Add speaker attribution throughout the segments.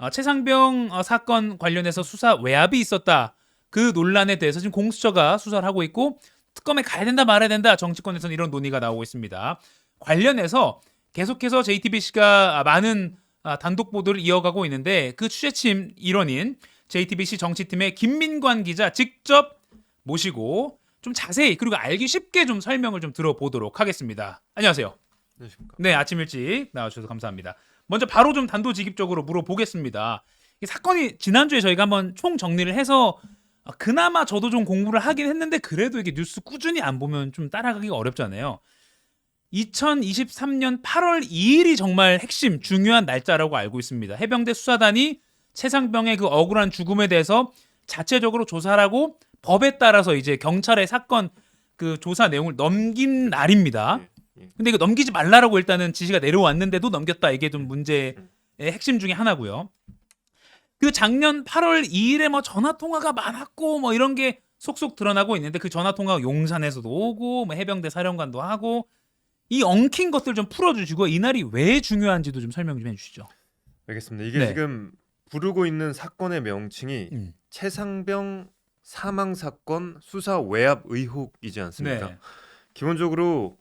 Speaker 1: 최상병 사건 관련해서 수사 외압이 있었다. 그 논란에 대해서 지금 공수처가 수사를 하고 있고 특검에 가야 된다 말아야 된다. 정치권에서는 이런 논의가 나오고 있습니다. 관련해서 계속해서 JTBC가 많은 단독 보도를 이어가고 있는데 그 취재팀 일원인 JTBC 정치팀의 김민관 기자 직접 모시고 좀 자세히 그리고 알기 쉽게 좀 설명을 좀 들어보도록 하겠습니다. 안녕하세요.
Speaker 2: 안녕하십니까.
Speaker 1: 네, 아침 일찍 나와주셔서 감사합니다. 먼저 바로 좀 단도직입적으로 물어보겠습니다. 이 사건이 지난주에 저희가 한번 총 정리를 해서 그나마 저도 좀 공부를 하긴 했는데 그래도 이게 뉴스 꾸준히 안 보면 좀 따라가기가 어렵잖아요. 2023년 8월 2일이 정말 핵심 중요한 날짜라고 알고 있습니다. 해병대 수사단이 최상병의 그 억울한 죽음에 대해서 자체적으로 조사를 하고 법에 따라서 이제 경찰의 사건 그 조사 내용을 넘긴 날입니다. 근데 이거 넘기지 말라라고 일단은 지시가 내려왔는데도 넘겼다. 이게 좀 문제의 핵심 중에 하나고요. 그 작년 8월 2일에 뭐 전화 통화가 많았고 뭐 이런 게 속속 드러나고 있는데 그 전화 통화가 용산에서도 오고 뭐 해병대 사령관도 하고 이 엉킨 것들 좀 풀어주시고 이날이 왜 중요한지도 좀 설명 좀 해주시죠.
Speaker 2: 알겠습니다. 이게
Speaker 1: 네.
Speaker 2: 지금 부르고 있는 사건의 명칭이 최상병 사망 사건 수사 외압 의혹이지 않습니까?
Speaker 1: 네.
Speaker 2: 기본적으로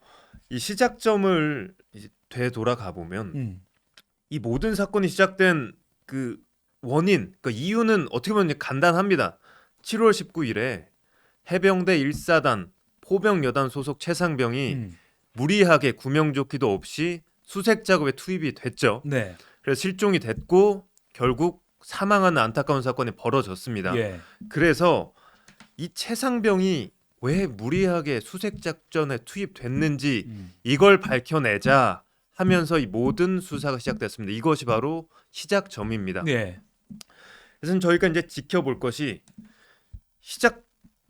Speaker 2: 이 시작점을 이제 되돌아가 보면 이 모든 사건이 시작된 그 원인, 그 이유는 어떻게 보면 간단합니다. 7월 19일에 해병대 1사단 포병여단 소속 최상병이 무리하게 구명조끼도 없이 수색 작업에 투입이 됐죠.
Speaker 1: 네.
Speaker 2: 그래서 실종이 됐고 결국 사망하는 안타까운 사건이 벌어졌습니다.
Speaker 1: 예.
Speaker 2: 그래서 이 최상병이 왜 무리하게 수색 작전에 투입됐는지 이걸 밝혀내자 하면서 이 모든 수사가 시작됐습니다. 이것이 바로 시작점입니다.
Speaker 1: 네.
Speaker 2: 그래서 저희가 이제 지켜볼 것이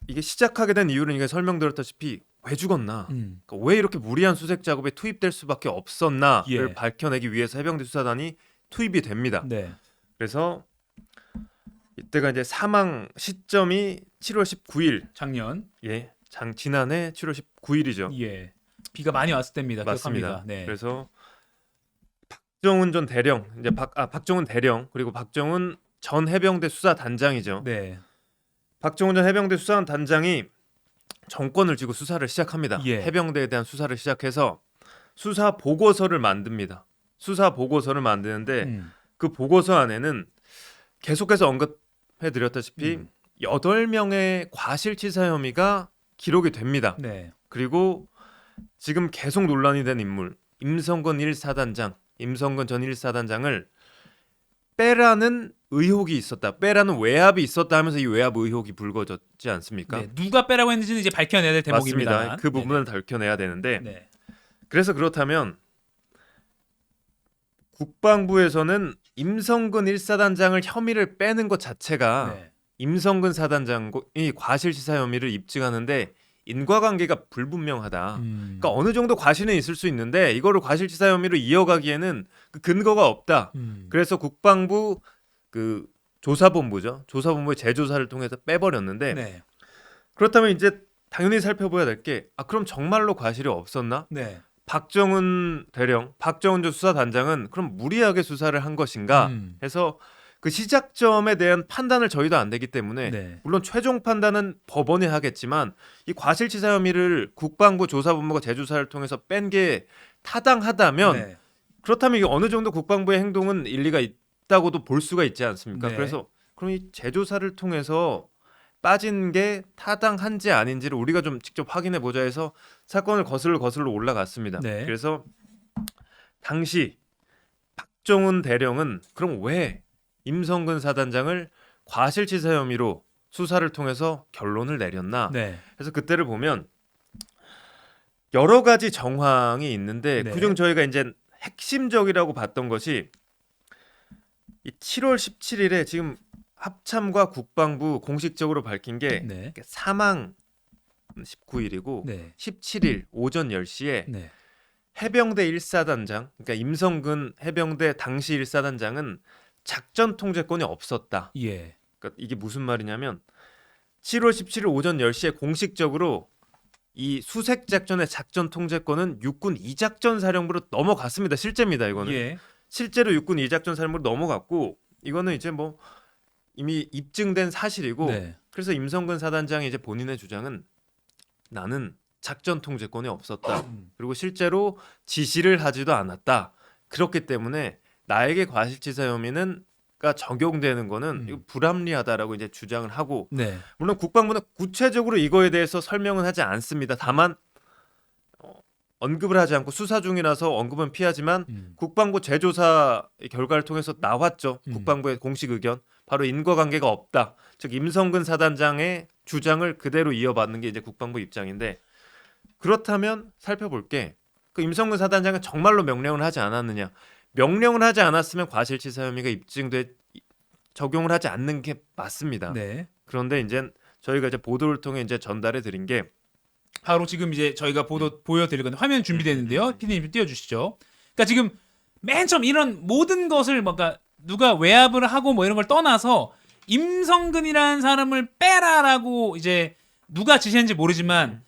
Speaker 2: 이게 시작하게 된 이유는 이게 설명드렸다시피 왜 죽었나, 그러니까 왜 이렇게 무리한 수색 작업에 투입될 수밖에 없었나를
Speaker 1: 예.
Speaker 2: 밝혀내기 위해서 해병대 수사단이 투입이 됩니다.
Speaker 1: 네.
Speaker 2: 그래서 이때가 이제 사망 시점이 7월 19일,
Speaker 1: 작년.
Speaker 2: 예, 지난해 7월 19일이죠.
Speaker 1: 예. 비가 많이 왔을 때입니다.
Speaker 2: 맞습니다.
Speaker 1: 기억합니다. 네.
Speaker 2: 그래서 박정훈 전 대령, 이제 박정훈 대령 그리고 박정훈 전 해병대 수사단장이죠.
Speaker 1: 네.
Speaker 2: 박정훈 전 해병대 수사단장이 정권을 쥐고 수사를 시작합니다.
Speaker 1: 예.
Speaker 2: 해병대에 대한 수사를 시작해서 수사 보고서를 만듭니다. 수사 보고서를 만드는데 그 보고서 안에는 계속해서 언급해드렸다시피 8명의 과실치사 혐의가 기록이 됩니다.
Speaker 1: 네.
Speaker 2: 그리고 지금 계속 논란이 된 인물 임성근 1사단장, 임성근 전 1사단장을 빼라는 의혹이 있었다, 빼라는 외압이 있었다 하면서 이 외압 의혹이 불거졌지 않습니까?
Speaker 1: 네. 누가 빼라고 했는지는 이제 밝혀내야 될 대목입니다.
Speaker 2: 맞습니다. 그 부분을 밝혀내야 되는데
Speaker 1: 네.
Speaker 2: 그래서 그렇다면 국방부에서는 임성근 1사단장을 혐의를 빼는 것 자체가
Speaker 1: 네.
Speaker 2: 임성근 사단장이 과실치사 혐의를 입증하는데 인과관계가 불분명하다. 그러니까 어느 정도 과실은 있을 수 있는데 이거를 과실치사 혐의로 이어가기에는 그 근거가 없다. 그래서 국방부 그 조사본부죠. 조사본부의 재조사를 통해서 빼버렸는데
Speaker 1: 네.
Speaker 2: 그렇다면 이제 당연히 살펴봐야 될 게 그럼 정말로 과실이 없었나?
Speaker 1: 네.
Speaker 2: 박정훈 대령, 박정훈 전 수사단장은 그럼 무리하게 수사를 한 것인가 해서 그 시작점에 대한 판단을 저희도 안 되기 때문에
Speaker 1: 네.
Speaker 2: 물론 최종 판단은 법원이 하겠지만 이 과실치사 혐의를 국방부 조사본부가 재조사를 통해서 뺀 게 타당하다면
Speaker 1: 네.
Speaker 2: 그렇다면 이게 어느 정도 국방부의 행동은 일리가 있다고도 볼 수가 있지 않습니까?
Speaker 1: 네.
Speaker 2: 그래서 그럼 이 재조사를 통해서 빠진 게 타당한지 아닌지를 우리가 좀 직접 확인해 보자 해서 사건을 거슬러 올라갔습니다.
Speaker 1: 네.
Speaker 2: 그래서 당시 박정훈 대령은 그럼 왜 임성근 사단장을 과실치사 혐의로 수사를 통해서 결론을 내렸나?
Speaker 1: 네.
Speaker 2: 그래서 그때를 보면 여러 가지 정황이 있는데
Speaker 1: 네.
Speaker 2: 그중 저희가 이제 핵심적이라고 봤던 것이 이 7월 17일에 지금 합참과 국방부 공식적으로 밝힌 게
Speaker 1: 네.
Speaker 2: 사망 19일이고
Speaker 1: 네.
Speaker 2: 17일 오전 10시에
Speaker 1: 네.
Speaker 2: 해병대 1사단장, 그러니까 임성근 해병대 당시 1사단장은 작전 통제권이 없었다.
Speaker 1: 예.
Speaker 2: 그러니까 이게 무슨 말이냐면 7월 17일 오전 10시에 공식적으로 이 수색 작전의 작전 통제권은 육군 이작전 사령부로 넘어갔습니다. 실제입니다. 이거는
Speaker 1: 예.
Speaker 2: 실제로 육군 이작전 사령부로 넘어갔고 이거는 이제 뭐 이미 입증된 사실이고
Speaker 1: 네.
Speaker 2: 그래서 임성근 사단장이 이제 본인의 주장은 나는 작전 통제권이 없었다. 그리고 실제로 지시를 하지도 않았다. 그렇기 때문에 나에게 과실치사 혐의는가 적용되는 거는 이거 불합리하다라고 이제 주장을 하고
Speaker 1: 네.
Speaker 2: 물론 국방부는 구체적으로 이거에 대해서 설명은 하지 않습니다. 다만 언급을 하지 않고 수사 중이라서 언급은 피하지만 국방부 재조사 결과를 통해서 나왔죠. 국방부의 공식 의견. 바로 인과관계가 없다. 즉 임성근 사단장의 주장을 그대로 이어받는 게 이제 국방부 입장인데 그렇다면 살펴볼게. 그 임성근 사단장은 정말로 명령을 하지 않았느냐? 명령을 하지 않았으면 과실치사 혐의가 입증돼 적용을 하지 않는 게 맞습니다.
Speaker 1: 네.
Speaker 2: 그런데 이제 저희가 이제 보도를 통해 이제 전달해 드린 게
Speaker 1: 바로 지금 이제 저희가 보여드릴 건데 화면 준비되는데요. 피디님 좀 띄워주시죠. 그러니까 지금 맨 처음 이런 모든 것을 뭔가 누가 외압을 하고 뭐 이런 걸 떠나서 임성근이라는 사람을 빼라라고 이제 누가 지시했는지 모르지만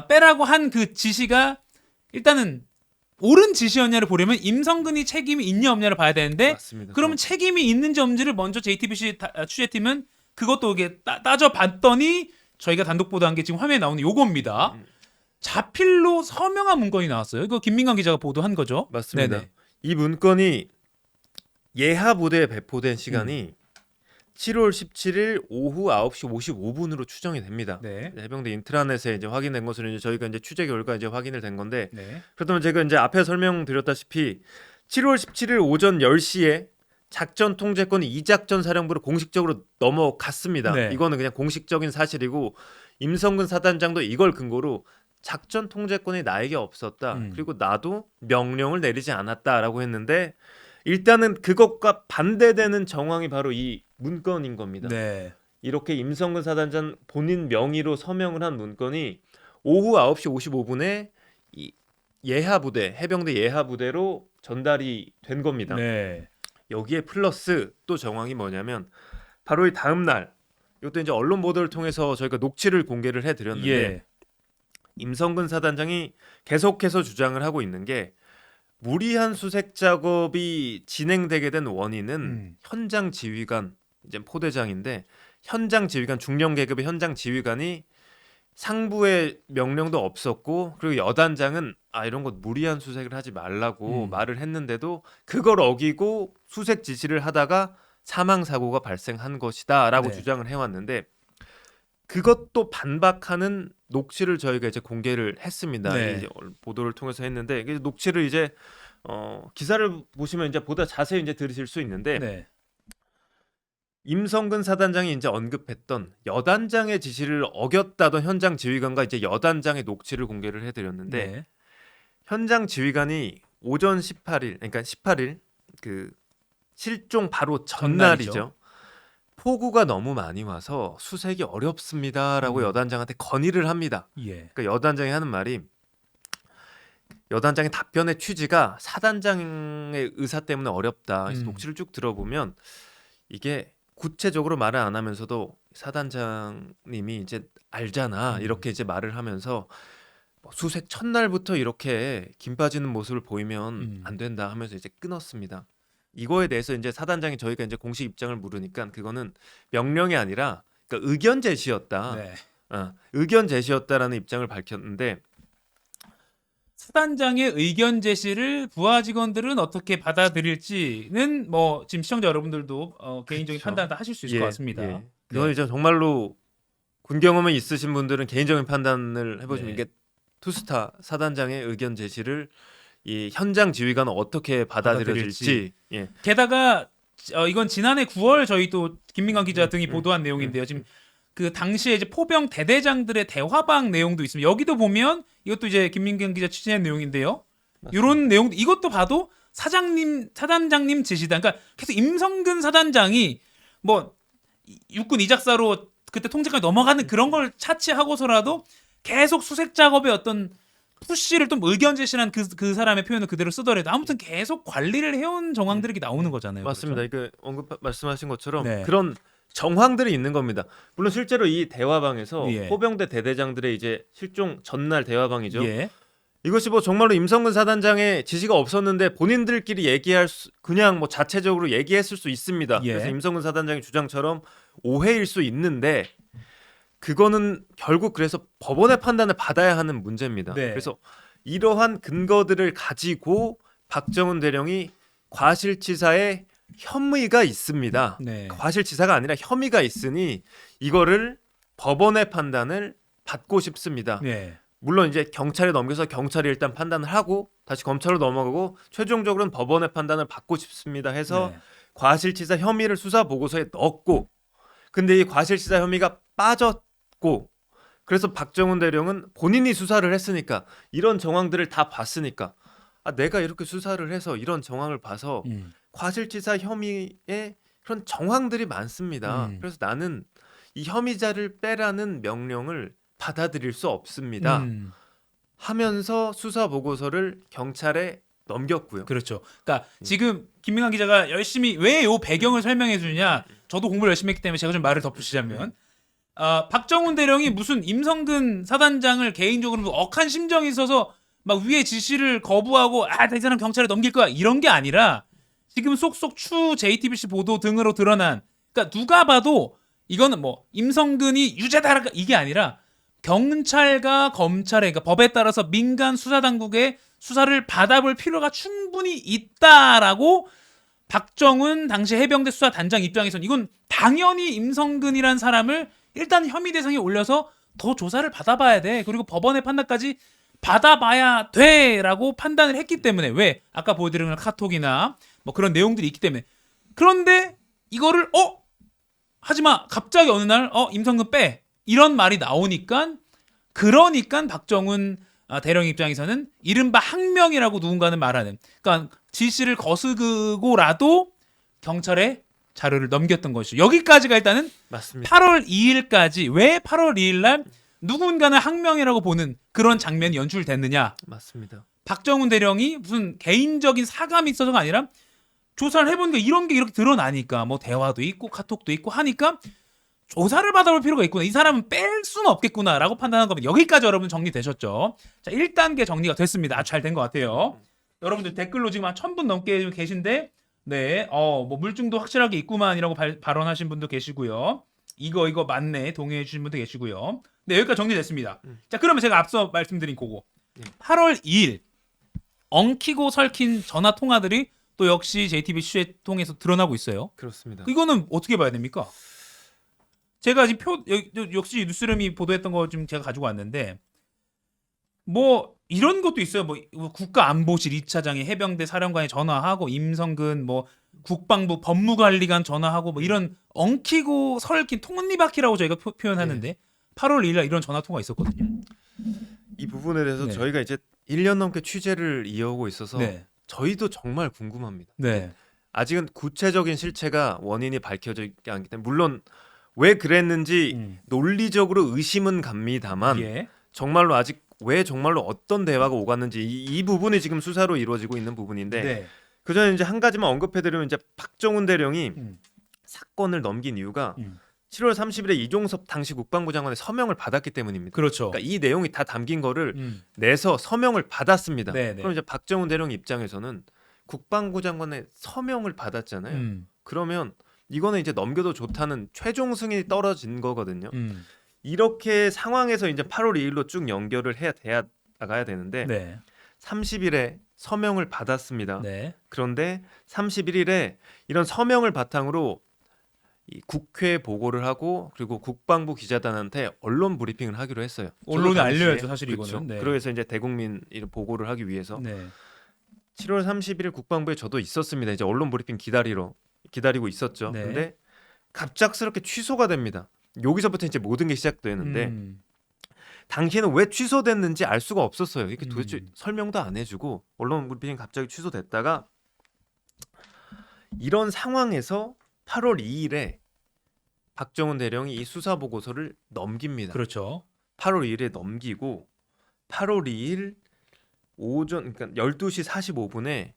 Speaker 1: 빼라고 한 그 지시가 일단은 옳은 지시였냐를 보려면 임성근이 책임이 있냐 없냐를 봐야 되는데
Speaker 2: 맞습니다.
Speaker 1: 그러면 책임이 있는지 없는지를 먼저 JTBC 취재팀은 그것도 이게 따져봤더니 저희가 단독 보도한 게 지금 화면에 나오는 요겁니다. 자필로 서명한 문건이 나왔어요. 이거 김민관 기자가 보도한 거죠?
Speaker 2: 맞습니다.
Speaker 1: 네네.
Speaker 2: 이 문건이 예하 부대에 배포된 시간이 7월 17일 오후 9시 55분으로 추정이 됩니다.
Speaker 1: 네.
Speaker 2: 해병대 인트라넷에 이제 확인된 것으로 이제 저희가 이제 취재 결과 이제 확인을 된 건데
Speaker 1: 네.
Speaker 2: 그렇다면 제가 이제 앞에 설명드렸다시피 7월 17일 오전 10시에 작전 통제권이 이작전 사령부로 공식적으로 넘어갔습니다.
Speaker 1: 네.
Speaker 2: 이거는 그냥 공식적인 사실이고 임성근 사단장도 이걸 근거로 작전 통제권이 나에게 없었다. 그리고 나도 명령을 내리지 않았다라고 했는데 일단은 그것과 반대되는 정황이 바로 이 문건인 겁니다.
Speaker 1: 네.
Speaker 2: 이렇게 임성근 사단장 본인 명의로 서명을 한 문건이 오후 9시 55분에 이 예하 부대, 해병대 예하 부대로 전달이 된 겁니다.
Speaker 1: 네.
Speaker 2: 여기에 플러스 또 정황이 뭐냐면 바로 이 다음 날 이것도 이제 언론 보도를 통해서 저희가 녹취를 공개를 해드렸는데
Speaker 1: 예.
Speaker 2: 임성근 사단장이 계속해서 주장을 하고 있는 게 무리한 수색 작업이 진행되게 된 원인은 현장 지휘관 이제 포대장인데 현장 지휘관 중령 계급의 현장 지휘관이 상부의 명령도 없었고 그리고 여단장은 이런 것 무리한 수색을 하지 말라고 말을 했는데도 그걸 어기고 수색 지시를 하다가 사망 사고가 발생한 것이다라고
Speaker 1: 네.
Speaker 2: 주장을 해왔는데 그것도 반박하는 녹취를 저희가 이제 공개를 했습니다.
Speaker 1: 네.
Speaker 2: 이제 보도를 통해서 했는데 이 녹취를 이제 기사를 보시면 이제 보다 자세히 이제 들으실 수 있는데
Speaker 1: 네.
Speaker 2: 임성근 사단장이 이제 언급했던 여단장의 지시를 어겼다던 현장 지휘관과 이제 여단장의 녹취를 공개를 해드렸는데
Speaker 1: 네.
Speaker 2: 현장 지휘관이 오전 18일 그러니까 18일 그 실종 바로 전날이죠.
Speaker 1: 전날이죠.
Speaker 2: 폭우가 너무 많이 와서 수색이 어렵습니다라고 여단장한테 건의를 합니다.
Speaker 1: 예.
Speaker 2: 그러니까 여단장이 하는 말이 여단장의 답변의 취지가 사단장의 의사 때문에 어렵다. 그래서 녹취를 쭉 들어보면 이게 구체적으로 말을 안 하면서도 사단장님이 이제 알잖아 이렇게 이제 말을 하면서 수색 첫날부터 이렇게 김 빠지는 모습을 보이면 안 된다 하면서 이제 끊었습니다. 이거에 대해서 이제 사단장이 저희가 이제 공식 입장을 물으니까 그거는 명령이 아니라 그러니까 의견 제시였다.
Speaker 1: 네.
Speaker 2: 의견 제시였다라는 입장을 밝혔는데
Speaker 1: 사단장의 의견 제시를 부하 직원들은 어떻게 받아들일지는 뭐 지금 시청자 여러분들도 개인적인
Speaker 2: 그쵸.
Speaker 1: 판단을 하실 수 있을 것 같습니다. 네.
Speaker 2: 이건 이제 정말로 군 경험이 있으신 분들은 개인적인 판단을 해보시면
Speaker 1: 네.
Speaker 2: 이게 투스타 사단장의 의견 제시를 이 현장 지휘관은 어떻게 받아들여질지
Speaker 1: 게다가 이건 지난해 9월 저희 또 김민관 기자 등이 보도한 내용인데요. 지금 그 당시에 이제 포병 대대장들의 대화방 내용도 있습니다. 여기도 보면 이것도 이제 김민경 기자 취재한 내용인데요. 이런 내용 이것도 봐도 사단장님 지시다. 그러니까 계속 임성근 사단장이 뭐 육군 이작사로 그때 통제까지 넘어가는 그런 걸 차치하고서라도 계속 수색 작업의 어떤 푸시를 좀 의견 제시한 그 사람의 표현을 그대로 쓰더라도 아무튼 계속 관리를 해온 정황들이 나오는 거잖아요.
Speaker 2: 맞습니다.
Speaker 1: 그렇죠?
Speaker 2: 이거 말씀하신 것처럼
Speaker 1: 네.
Speaker 2: 그런 정황들이 있는 겁니다. 물론 실제로 이 대화방에서
Speaker 1: 예.
Speaker 2: 포병대 대대장들의 이제 실종 전날 대화방이죠.
Speaker 1: 예.
Speaker 2: 이것이 뭐 정말로 임성근 사단장의 지시가 없었는데 본인들끼리 그냥 뭐 자체적으로 얘기했을 수 있습니다.
Speaker 1: 예.
Speaker 2: 그래서 임성근 사단장의 주장처럼 오해일 수 있는데 그거는 결국 그래서 법원의 판단을 받아야 하는 문제입니다.
Speaker 1: 네.
Speaker 2: 그래서 이러한 근거들을 가지고 박정훈 대령이 과실치사의 혐의가 있습니다.
Speaker 1: 네.
Speaker 2: 과실치사가 아니라 혐의가 있으니 이거를 법원의 판단을 받고 싶습니다.
Speaker 1: 네.
Speaker 2: 물론 이제 경찰에 넘겨서 경찰이 일단 판단을 하고 다시 검찰로 넘어가고 최종적으로는 법원의 판단을 받고 싶습니다 해서
Speaker 1: 네.
Speaker 2: 과실치사 혐의를 수사 보고서에 넣었고 근데 이 과실치사 혐의가 빠졌고 그래서 박정훈 대령은 본인이 수사를 했으니까 이런 정황들을 다 봤으니까 내가 이렇게 수사를 해서 이런 정황을 봐서 과실치사 혐의에 그런 정황들이 많습니다. 그래서 나는 이 혐의자를 빼라는 명령을 받아들일 수 없습니다. 하면서 수사 보고서를 경찰에 넘겼고요.
Speaker 1: 그렇죠. 그러니까 지금 김민환 기자가 열심히 왜 요 배경을 설명해 주느냐. 저도 공부를 열심히 했기 때문에 제가 좀 말을 덧붙이자면 박정훈 대령이 무슨 임성근 사단장을 개인적으로 억한 심정이 있어서 막 위에 지시를 거부하고 이 사람 경찰에 넘길 거야 이런 게 아니라 지금 속속 추 JTBC 보도 등으로 드러난 그러니까 누가 봐도 이거는 뭐 임성근이 유죄다 이게 아니라 경찰과 검찰의 그러니까 법에 따라서 민간 수사 당국의 수사를 받아볼 필요가 충분히 있다라고 박정훈 당시 해병대 수사단장 입장에서는 이건 당연히 임성근이란 사람을 일단 혐의 대상에 올려서 더 조사를 받아봐야 돼. 그리고 법원의 판단까지 받아봐야 돼라고 판단을 했기 때문에 왜 아까 보여드린 카톡이나 뭐 그런 내용들이 있기 때문에 그런데 이거를 하지마 갑자기 어느 날 임성근 빼 이런 말이 나오니까 그러니까 박정훈 대령 입장에서는 이른바 항명이라고 누군가는 말하는 그러니까 지시를 거스르고라도 경찰에 자료를 넘겼던 것이죠. 여기까지가 일단은
Speaker 2: 맞습니다.
Speaker 1: 8월 2일까지 왜 8월 2일 날 누군가는 항명이라고 보는 그런 장면이 연출됐느냐.
Speaker 2: 맞습니다.
Speaker 1: 박정훈 대령이 무슨 개인적인 사감이 있어서가 아니라 조사를 해보니까 이런 게 이렇게 드러나니까 뭐 대화도 있고 카톡도 있고 하니까 조사를 받아볼 필요가 있구나. 이 사람은 뺄 수는 없겠구나라고 판단한 겁니다. 여기까지 여러분 정리되셨죠? 자, 1단계 정리가 됐습니다. 아주 잘 된 것 같아요. 여러분들 댓글로 지금 한 1000분 넘게 계신데 네, 뭐 물증도 확실하게 있구만이라고 발언하신 분도 계시고요. 이거 맞네 동의해 주신 분도 계시고요. 네, 여기까지 정리됐습니다. 자, 그러면 제가 앞서 말씀드린 그거 8월 2일 엉키고 설킨 전화 통화들이 또 역시 JTBC에 통해서 드러나고 있어요.
Speaker 2: 그렇습니다.
Speaker 1: 이거는 어떻게 봐야 됩니까? 제가 지금 역시 뉴스룸이 보도했던 거 좀 제가 가지고 왔는데 뭐 이런 것도 있어요. 뭐 국가안보실 2차장이 해병대 사령관에 전화하고 임성근 뭐 국방부 법무관리관 전화하고 뭐 이런 엉키고 설킨 톱니바퀴라고 저희가 표현하는데 8월 2일 날 이런 전화 통화 있었거든요.
Speaker 2: 이 부분에 대해서
Speaker 1: 네.
Speaker 2: 저희가 이제 1년 넘게 취재를 이어오고 있어서
Speaker 1: 네.
Speaker 2: 저희도 정말 궁금합니다.
Speaker 1: 네.
Speaker 2: 아직은 구체적인 실체가 원인이 밝혀지지 않기 때문에 물론 왜 그랬는지 논리적으로 의심은 갑니다만
Speaker 1: 예.
Speaker 2: 정말로 아직 왜 정말로 어떤 대화가 오갔는지 이 부분이 지금 수사로 이루어지고 있는 부분인데
Speaker 1: 네.
Speaker 2: 그 전에 이제 한 가지만 언급해드리면 이제 박정훈 대령이 사건을 넘긴 이유가 7월 30일에 이종섭 당시 국방부 장관의 서명을 받았기 때문입니다.
Speaker 1: 그렇죠.
Speaker 2: 그러니까 이 내용이 다 담긴 거를 내서 서명을 받았습니다.
Speaker 1: 네네.
Speaker 2: 그럼 이제 박정훈 대령 입장에서는 국방부 장관의 서명을 받았잖아요. 그러면 이거는 이제 넘겨도 좋다는 최종 승인이 떨어진 거거든요. 이렇게 상황에서 이제 8월 2일로 쭉 연결을 해야 나가야 되는데
Speaker 1: 네.
Speaker 2: 30일에 서명을 받았습니다.
Speaker 1: 네.
Speaker 2: 그런데 31일에 이런 서명을 바탕으로 이 국회 보고를 하고 그리고 국방부 기자단한테 언론 브리핑을 하기로 했어요.
Speaker 1: 언론에
Speaker 2: 당시에.
Speaker 1: 알려야죠, 사실
Speaker 2: 그렇죠.
Speaker 1: 이거는. 네.
Speaker 2: 그래서 이제 대국민 이런 보고를 하기 위해서
Speaker 1: 네.
Speaker 2: 7월 30일 국방부에 저도 있었습니다. 이제 언론 브리핑 기다리고 있었죠.
Speaker 1: 네.
Speaker 2: 근데 갑작스럽게 취소가 됩니다. 여기서부터 이제 모든 게 시작되는데 당시에는 왜 취소됐는지 알 수가 없었어요. 이게 도대체 설명도 안 해주고 언론 브리핑이 갑자기 취소됐다가 이런 상황에서 8월 2일에 박정훈 대령이 이 수사 보고서를 넘깁니다.
Speaker 1: 그렇죠.
Speaker 2: 8월 2일에 넘기고 8월 2일 오전 그러니까 12시 45분에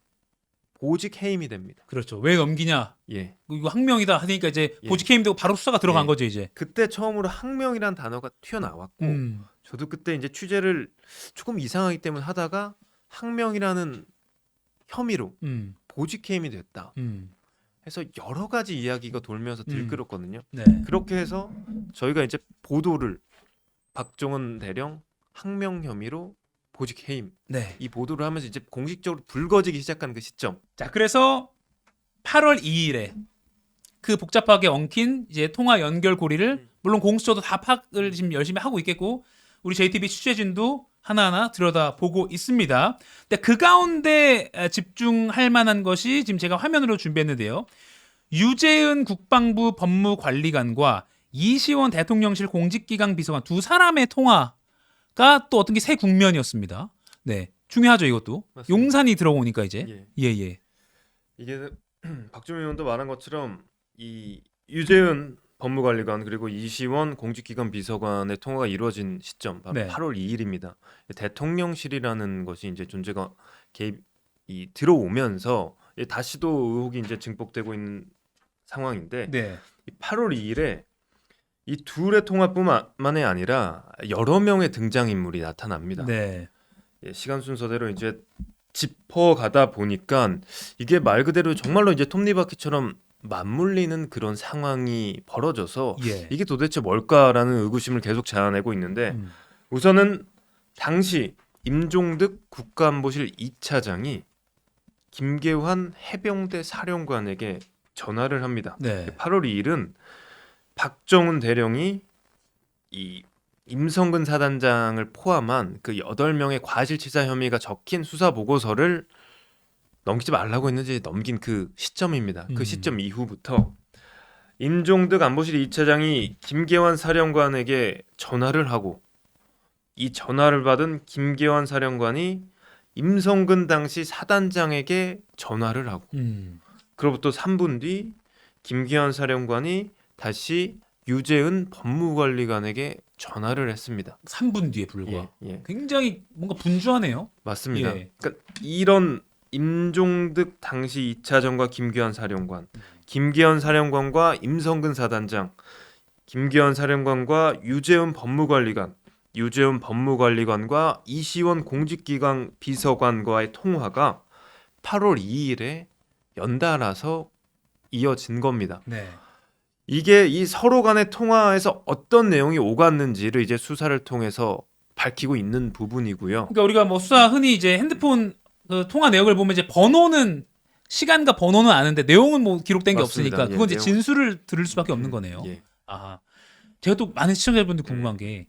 Speaker 2: 보직 해임이 됩니다.
Speaker 1: 그렇죠. 왜 넘기냐?
Speaker 2: 예.
Speaker 1: 이거 항명이다 하니까 이제
Speaker 2: 예.
Speaker 1: 보직 해임되고 바로 수사가 들어간
Speaker 2: 예.
Speaker 1: 거죠 이제.
Speaker 2: 그때 처음으로 항명이란 단어가 튀어나왔고 저도 그때 이제 취재를 조금 이상하기 때문에 하다가 항명이라는 혐의로 보직해임이 됐다. 해서 여러 가지 이야기가 돌면서 들끓었거든요.
Speaker 1: 네.
Speaker 2: 그렇게 해서 저희가 이제 보도를 박정훈 대령 항명 혐의로 보직 해임
Speaker 1: 네.
Speaker 2: 이 보도를 하면서 이제 공식적으로 불거지기 시작한 그 시점.
Speaker 1: 자, 그래서 8월 2일에 그 복잡하게 엉킨 이제 통화 연결 고리를 물론 공수처도 다 파악을 지금 열심히 하고 있겠고 우리 JTB 취재진도 하나하나 들여다보고 있습니다. 근데 그 가운데 집중할 만한 것이 지금 제가 화면으로 준비했는데요. 유재은 국방부 법무관리관과 이시원 대통령실 공직기강 비서관 두 사람의 통화가 또 어떤 게 새 국면이었습니다. 네, 중요하죠 이것도.
Speaker 2: 맞습니다.
Speaker 1: 용산이 들어오니까 이제
Speaker 2: 예.
Speaker 1: 예.
Speaker 2: 이게 박주민 의원도 말한 것처럼 이 유재은 법무관리관 그리고 이시원 공직기관 비서관의 통화가 이루어진 시점 바로
Speaker 1: 네.
Speaker 2: 8월 2일입니다. 대통령실이라는 것이 이제 존재가 개입이 들어오면서 다시 또 의혹이 이제 증폭되고 있는 상황인데
Speaker 1: 네.
Speaker 2: 이 8월 2일에 이 둘의 통화뿐만이 아니라 여러 명의 등장인물이 나타납니다.
Speaker 1: 네.
Speaker 2: 시간 순서대로 이제 짚어가다 보니까 이게 말 그대로 정말로 이제 톱니바퀴처럼 맞물리는 그런 상황이 벌어져서
Speaker 1: 예.
Speaker 2: 이게 도대체 뭘까라는 의구심을 계속 자아내고 있는데 우선은 당시 임종득 국가안보실 2차장이 김계환 해병대 사령관에게 전화를 합니다.
Speaker 1: 네.
Speaker 2: 8월 2일은 박정훈 대령이 이 임성근 사단장을 포함한 그 8명의 과실치사 혐의가 적힌 수사 보고서를 넘기지 말라고 했는지 넘긴 그 시점입니다. 그 시점 이후부터 임종득 안보실 2차장이 김계환 사령관에게 전화를 하고 이 전화를 받은 김계환 사령관이 임성근 당시 사단장에게 전화를 하고 그로부터 3분 뒤 김계환 사령관이 다시 유재은 법무관리관에게 전화를 했습니다.
Speaker 1: 3분 뒤에 불과.
Speaker 2: 예.
Speaker 1: 굉장히 뭔가 분주하네요.
Speaker 2: 맞습니다.
Speaker 1: 예.
Speaker 2: 그러니까 이런 임종득 당시 2차장과 김계환 사령관, 김계환 사령관과 임성근 사단장, 김계환 사령관과 유재은 법무관리관, 유재은 법무관리관과 이시원 공직기강 비서관과의 통화가 8월 2일에 연달아서 이어진 겁니다.
Speaker 1: 네.
Speaker 2: 이게 이 서로 간의 통화에서 어떤 내용이 오갔는지를 이제 수사를 통해서 밝히고 있는 부분이고요.
Speaker 1: 그러니까 우리가 뭐 수사 흔히 이제 핸드폰 그 통화 내역을 보면 이제 번호는 시간과 번호는 아는데 내용은 뭐 기록된 게
Speaker 2: 맞습니다.
Speaker 1: 없으니까 그건 이제
Speaker 2: 내용.
Speaker 1: 진술을 들을 수밖에 없는 거네요.
Speaker 2: 예.
Speaker 1: 아, 제가 또 많은 시청자분들 궁금한 게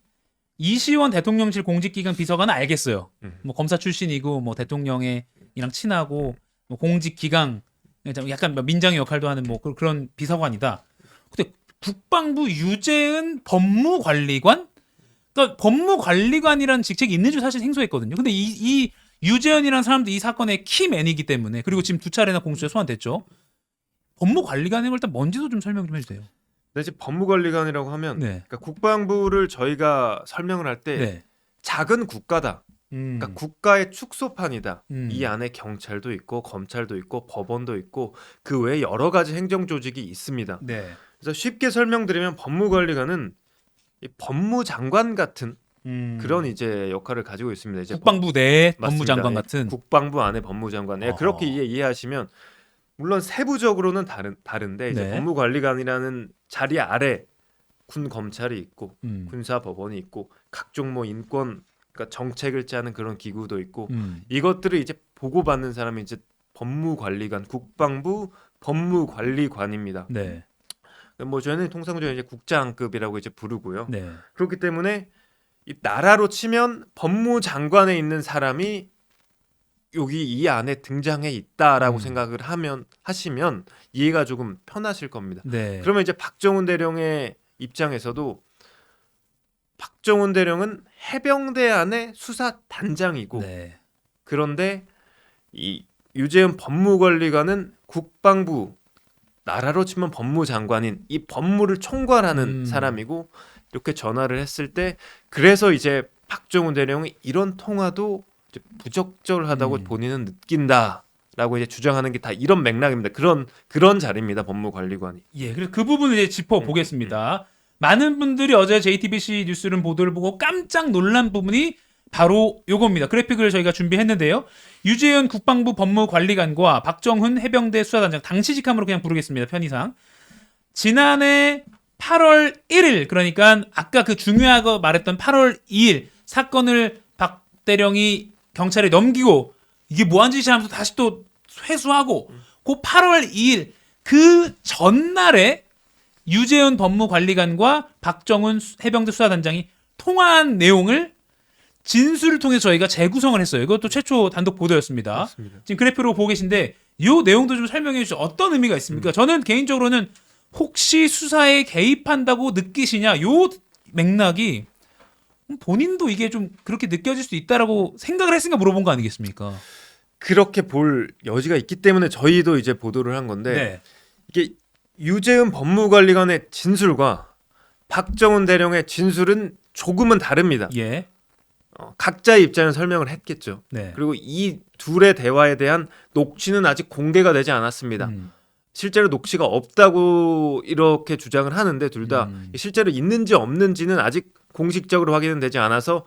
Speaker 1: 이시원 대통령실 공직기강 비서관은 알겠어요. 뭐 검사 출신이고 뭐 대통령이랑 친하고 뭐 공직기강 약간 민정의 역할도 하는 뭐 그런 비서관이다. 근데 국방부 유재은 법무관리관? 그러니까 법무관리관이라는 직책이 있는 줄 사실 생소했거든요. 근데 이 유재현이라는 사람도 이 사건의 키맨이기 때문에 그리고 지금 두 차례나 공수처에 소환됐죠. 법무관리관이 일단 뭔지도 좀 설명 좀 해주세요.
Speaker 2: 네, 이제 법무관리관이라고 하면
Speaker 1: 네.
Speaker 2: 그러니까 국방부를 저희가 설명을 할 때
Speaker 1: 네.
Speaker 2: 작은 국가다. 그러니까 국가의 축소판이다. 이 안에 경찰도 있고 검찰도 있고 법원도 있고 그 외에 여러 가지 행정 조직이 있습니다.
Speaker 1: 네.
Speaker 2: 그래서 쉽게 설명드리면 법무관리관은 이 법무장관 같은 그런 이제 역할을 가지고 있습니다. 이제
Speaker 1: 국방부 내
Speaker 2: 맞습니다.
Speaker 1: 법무장관
Speaker 2: 예,
Speaker 1: 같은.
Speaker 2: 국방부 안에 법무장관. 예, 그렇게 이해하시면 물론 세부적으로는 다른데 이제
Speaker 1: 네.
Speaker 2: 법무관리관이라는 자리 아래 군 검찰이 있고 군사 법원이 있고 각종 뭐 인권 그러니까 정책을 짜는 그런 기구도 있고 이것들을 이제 보고받는 사람이 이제 법무관리관, 국방부 법무관리관입니다.
Speaker 1: 네.
Speaker 2: 뭐 저희는 통상적으로 이제 국장급이라고 이제 부르고요.
Speaker 1: 네.
Speaker 2: 그렇기 때문에 이 나라로 치면 법무장관에 있는 사람이 여기 이 안에 등장해 있다라고 생각을 하시면 이해가 조금 편하실 겁니다.
Speaker 1: 네.
Speaker 2: 그러면 이제 박정훈 대령의 입장에서도 박정훈 대령은 해병대 안에 수사단장이고
Speaker 1: 네.
Speaker 2: 그런데 이 유재은 법무관리관은 국방부 나라로 치면 법무장관인 이 법무를 총괄하는 사람이고 이렇게 전화를 했을 때 그래서 이제 박정훈 대령이 이런 통화도 이제 부적절하다고 본인은 느낀다라고 이제 주장하는 게 다 이런 맥락입니다. 그런 자리입니다. 법무관리관이.
Speaker 1: 예, 그래서 그 부분을 이제 짚어 보겠습니다. 많은 분들이 어제 JTBC 뉴스룸 보도를 보고 깜짝 놀란 부분이 바로 요겁니다. 그래픽을 저희가 준비했는데요. 유재현 국방부 법무관리관과 박정훈 해병대 수사단장, 당시직함으로 그냥 부르겠습니다. 편의상. 지난해 8월 1일, 그러니까 아까 그 중요하고 말했던 8월 2일 사건을 박 대령이 경찰에 넘기고 이게 뭐한 짓이야 하면서 다시 또 회수하고 그 8월 2일 그 전날에 유재현 법무관리관과 박정훈 해병대 수사단장이 통화한 내용을 진술을 통해서 저희가 재구성을 했어요. 이것도 최초 단독 보도였습니다.
Speaker 2: 맞습니다.
Speaker 1: 지금 그래프로 보고 계신데 이 내용도 좀 설명해 주시죠. 어떤 의미가 있습니까? 저는 개인적으로는 혹시 수사에 개입한다고 느끼시냐 요 맥락이 본인도 이게 좀 그렇게 느껴질 수 있다라고 생각을 했으니까 물어본 거 아니겠습니까?
Speaker 2: 그렇게 볼 여지가 있기 때문에 저희도 이제 보도를 한 건데
Speaker 1: 네.
Speaker 2: 이게 유재은 법무관리관의 진술과 박정훈 대령의 진술은 조금은 다릅니다.
Speaker 1: 예.
Speaker 2: 각자의 입장을 설명을 했겠죠.
Speaker 1: 네.
Speaker 2: 그리고 이 둘의 대화에 대한 녹취는 아직 공개가 되지 않았습니다. 실제로 녹취가 없다고 이렇게 주장을 하는데 둘 다 실제로 있는지 없는지는 아직 공식적으로 확인은 되지 않아서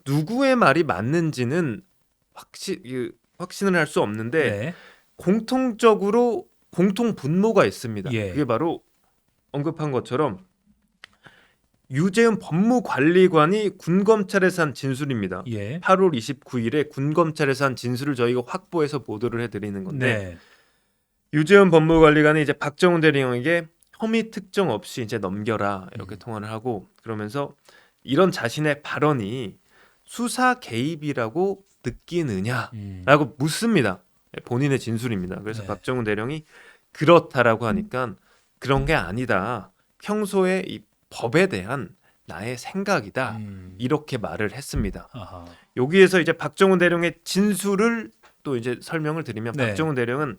Speaker 2: 누구의 말이 맞는지는 확신을 할 수 없는데
Speaker 1: 네.
Speaker 2: 공통적으로 공통 분모가 있습니다.
Speaker 1: 예.
Speaker 2: 그게 바로 언급한 것처럼 유재은 법무관리관이 군검찰에서 한 진술입니다.
Speaker 1: 예.
Speaker 2: 8월 29일에 군검찰에서 한 진술을 저희가 확보해서 보도를 해드리는 건데
Speaker 1: 네.
Speaker 2: 유재은 법무관리관이 이제 박정훈 대령에게 혐의 특정 없이 이제 넘겨라 이렇게 통화를 하고 그러면서 이런 자신의 발언이 수사 개입이라고 느끼느냐라고 묻습니다. 본인의 진술입니다. 그래서
Speaker 1: 네.
Speaker 2: 박정훈 대령이 그렇다라고 하니까 그런 게 아니다. 평소에 이 법에 대한 나의 생각이다. 이렇게 말을 했습니다.
Speaker 1: 아하.
Speaker 2: 여기에서 이제 박정훈 대령의 진술을 또 이제 설명을 드리면
Speaker 1: 네.
Speaker 2: 박정훈 대령은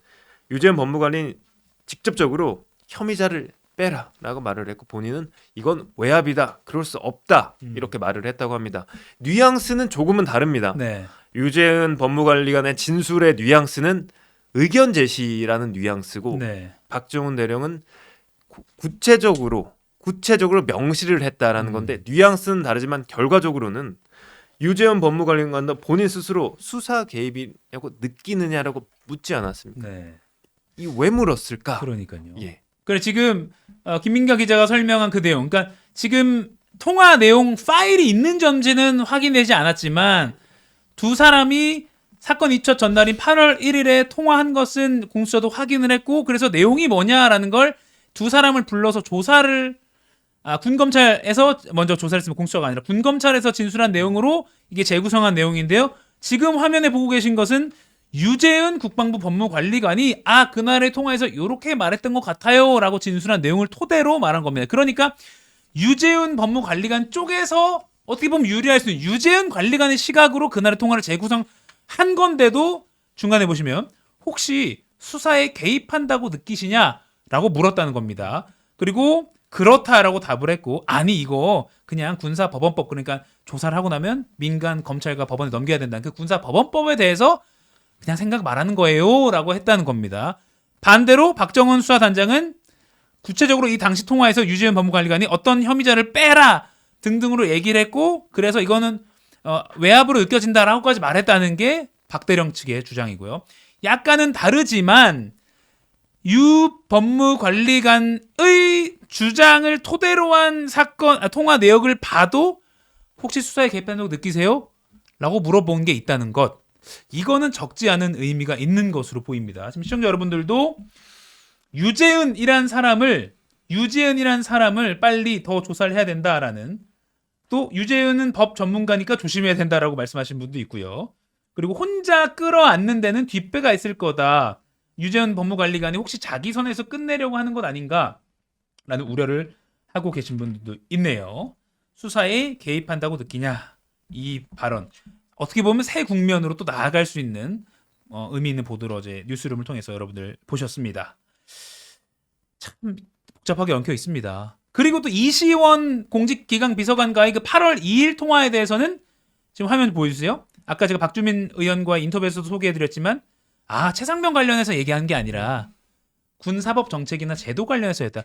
Speaker 2: 유재현 법무관리 직접적으로 혐의자를 빼라라고 말을 했고 본인은 이건 외압이다. 그럴 수 없다. 이렇게 말을 했다고 합니다. 뉘앙스는 조금은 다릅니다.
Speaker 1: 네.
Speaker 2: 유재은 법무관리관의 진술의 뉘앙스는 의견 제시라는 뉘앙스고
Speaker 1: 네.
Speaker 2: 박정훈 대령은 구체적으로 명시를 했다라는 건데 뉘앙스는 다르지만 결과적으로는 유재현 법무관리관도 본인 스스로 수사 개입이냐고 느끼느냐라고 묻지 않았습니다.
Speaker 1: 네.
Speaker 2: 이 왜 물었을까?
Speaker 1: 그러니까요.
Speaker 2: 예.
Speaker 1: 그래 지금 김민가 기자가 설명한 그 내용, 그러니까 지금 통화 내용 파일이 있는 점지는 확인되지 않았지만 두 사람이 사건 이첫 전날인 8월 1일에 통화한 것은 공수처도 확인을 했고 그래서 내용이 뭐냐라는 걸 두 사람을 불러서 조사를 군검찰에서 먼저 조사를 했으면 공수처가 아니라 군검찰에서 진술한 내용으로 이게 재구성한 내용인데요. 지금 화면에 보고 계신 것은 유재은 국방부 법무관리관이 그날의 통화에서 이렇게 말했던 것 같아요 라고 진술한 내용을 토대로 말한 겁니다. 그러니까 유재은 법무관리관 쪽에서 어떻게 보면 유리할 수 있는 유재은 관리관의 시각으로 그날의 통화를 재구성한 건데도 중간에 보시면 혹시 수사에 개입한다고 느끼시냐라고 물었다는 겁니다. 그리고 그렇다라고 답을 했고 아니 이거 그냥 군사법원법 그러니까 조사를 하고 나면 민간 검찰과 법원에 넘겨야 된다는 그 군사법원법에 대해서 그냥 생각 말하는 거예요 라고 했다는 겁니다. 반대로 박정훈 수사단장은 구체적으로 이 당시 통화에서 유재현 법무관리관이 어떤 혐의자를 빼라 등등으로 얘기를 했고 그래서 이거는 외압으로 느껴진다라고까지 말했다는 게 박대령 측의 주장이고요. 약간은 다르지만 유 법무관리관의 주장을 토대로 한 사건 통화 내역을 봐도 혹시 수사에 개입한다고 느끼세요? 라고 물어본 게 있다는 것. 이거는 적지 않은 의미가 있는 것으로 보입니다. 지금 시청자 여러분들도 유재은이란 사람을 빨리 더 조사를 해야 된다라는 또 유재은은 법 전문가니까 조심해야 된다라고 말씀하신 분도 있고요. 그리고 혼자 끌어안는 데는 뒷배가 있을 거다. 유재은 법무관리관이 혹시 자기 선에서 끝내려고 하는 것 아닌가라는 우려를 하고 계신 분들도 있네요. 수사에 개입한다고 느끼냐 이 발언 어떻게 보면 새 국면으로 또 나아갈 수 있는 의미 있는 보도를 어제 뉴스룸을 통해서 여러분들 보셨습니다. 참 복잡하게 엉켜 있습니다. 그리고 또 이시원 공직기강 비서관과의 그 8월 2일 통화에 대해서는 지금 화면 보여주세요. 아까 제가 박주민 의원과 인터뷰에서도 소개해드렸지만 최상병 관련해서 얘기하는 게 아니라 군사법 정책이나 제도 관련해서 했다.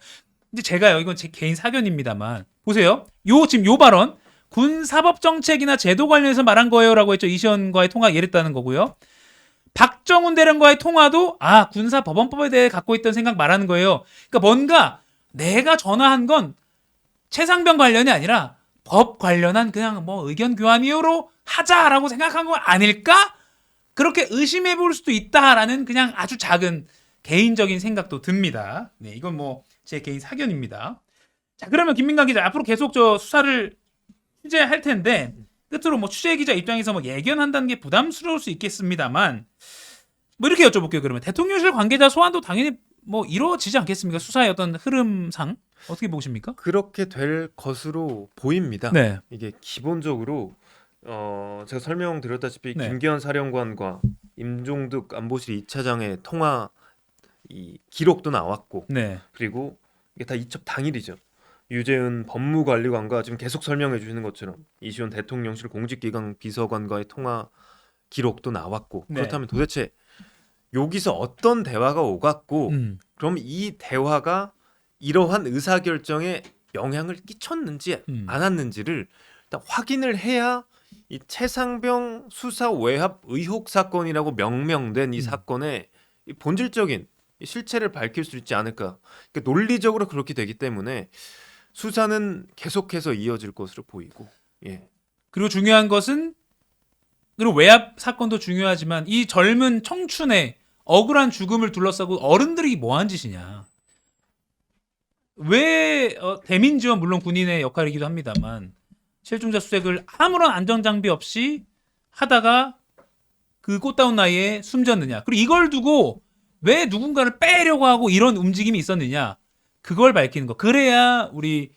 Speaker 1: 이제 제가요, 이건 제 개인 사견입니다만 보세요. 지금 요 발언 군 사법 정책이나 제도 관련해서 말한 거예요라고 했죠. 이시연과의 통화 예랬다는 거고요. 박정훈 대령과의 통화도 군사 법원법에 대해 갖고 있던 생각 말하는 거예요. 그러니까 뭔가 내가 전화한 건 최상병 관련이 아니라 법 관련한 그냥 뭐 의견 교환이요로 하자라고 생각한 거 아닐까? 그렇게 의심해 볼 수도 있다라는 그냥 아주 작은 개인적인 생각도 듭니다. 네, 이건 뭐 제 개인 사견입니다. 자, 그러면 김민강 기자 앞으로 계속 저 수사를 취재할 텐데 끝으로 뭐 취재 기자 입장에서 뭐 예견한다는 게 부담스러울 수 있겠습니다만 뭐 이렇게 여쭤볼게요. 그러면 대통령실 관계자 소환도 당연히 뭐 이루어지지 않겠습니까? 수사의 어떤 흐름상 어떻게 보십니까?
Speaker 2: 그렇게 될 것으로 보입니다.
Speaker 1: 네.
Speaker 2: 이게 기본적으로 제가 설명드렸다시피
Speaker 1: 네.
Speaker 2: 김기현 사령관과 임종득 안보실 2차장의 통화 이 기록도 나왔고
Speaker 1: 네.
Speaker 2: 그리고 이게 다 이첩 당일이죠. 유재은 법무관리관과 지금 계속 설명해 주시는 것처럼 이시원 대통령실 공직기강 비서관과의 통화 기록도 나왔고
Speaker 1: 네.
Speaker 2: 그렇다면 도대체 여기서 어떤 대화가 오갔고 그럼 이 대화가 이러한 의사결정에 영향을 끼쳤는지 않았는지를 일단 확인을 해야 이 최상병 수사 외압 의혹 사건이라고 명명된 이 사건의 이 본질적인 이 실체를 밝힐 수 있지 않을까. 그러니까 논리적으로 그렇게 되기 때문에 수사는 계속해서 이어질 것으로 보이고. 예.
Speaker 1: 그리고 중요한 것은 그리고 외압 사건도 중요하지만 이 젊은 청춘의 억울한 죽음을 둘러싸고 어른들이 뭐한 짓이냐. 왜 대민지원 물론 군인의 역할이기도 합니다만 실종자 수색을 아무런 안전장비 없이 하다가 그 꽃다운 나이에 숨졌느냐. 그리고 이걸 두고 왜 누군가를 빼려고 하고 이런 움직임이 있었느냐. 그걸 밝히는 거. 그래야 우리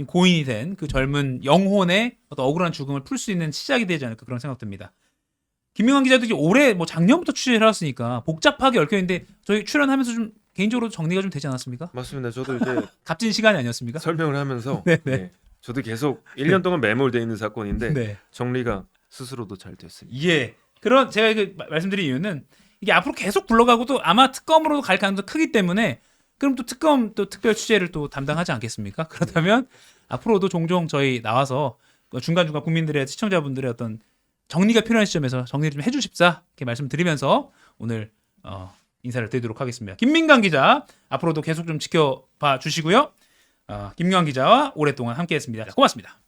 Speaker 1: 고인이 된 그 젊은 영혼의 어떤 억울한 죽음을 풀 수 있는 시작이 되지 않을까 그런 생각 듭니다. 김민환 기자도 이제 올해 뭐 작년부터 취재를 해왔으니까 복잡하게 얽혀 있는데 저희 출연하면서 좀 개인적으로 정리가 좀 되지 않았습니까?
Speaker 2: 맞습니다. 저도 이제
Speaker 1: 값진 시간이 아니었습니까?
Speaker 2: 설명을 하면서
Speaker 1: 네네.
Speaker 2: 예, 저도 계속 1년 동안 매몰되어 있는 사건인데
Speaker 1: 네.
Speaker 2: 정리가 스스로도 잘 됐습니다.
Speaker 1: 예. 그런 제가 말씀드린 이유는 이게 앞으로 계속 굴러가고도 아마 특검으로 갈 가능성도 크기 때문에 그럼 또 특검 또 특별 취재를 또 담당하지 않겠습니까? 그렇다면 앞으로도 종종 저희 나와서 중간중간 국민들의 시청자분들의 어떤 정리가 필요한 시점에서 정리 좀 해주십사 이렇게 말씀드리면서 오늘 인사를 드리도록 하겠습니다. 김민강 기자 앞으로도 계속 좀 지켜봐 주시고요. 김민강 기자와 오랫동안 함께했습니다. 고맙습니다.